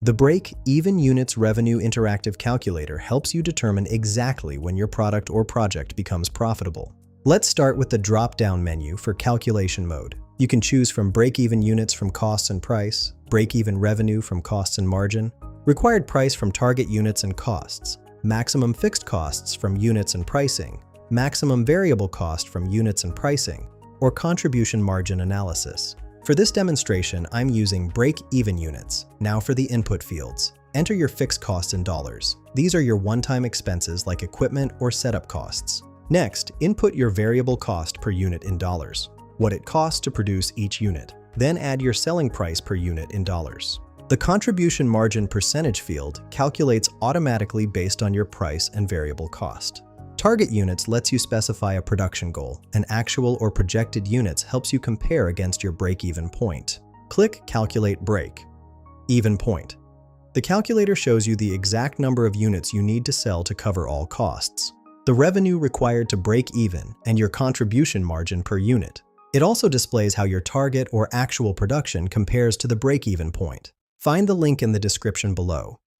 The break-even units revenue interactive calculator helps you determine exactly when your product or project becomes profitable. Let's start with the drop-down menu for calculation mode. You can choose from break-even units from costs and price, break-even revenue from costs and margin, required price from target units and costs, maximum fixed costs from units and pricing, maximum variable cost from units and pricing, or contribution margin analysis. For this demonstration, I'm using break-even units. Now for the input fields. Enter your fixed costs in dollars. These are your one-time expenses like equipment or setup costs. Next, input your variable cost per unit in dollars, what it costs to produce each unit. Then add your selling price per unit in dollars. The contribution margin percentage field calculates automatically based on your price and variable cost. Target units lets you specify a production goal, and actual or projected units helps you compare against your break-even point. Click Calculate Break-Even Point. The calculator shows you the exact number of units you need to sell to cover all costs, the revenue required to break even, and your contribution margin per unit. It also displays how your target or actual production compares to the break-even point. Find the link in the description below.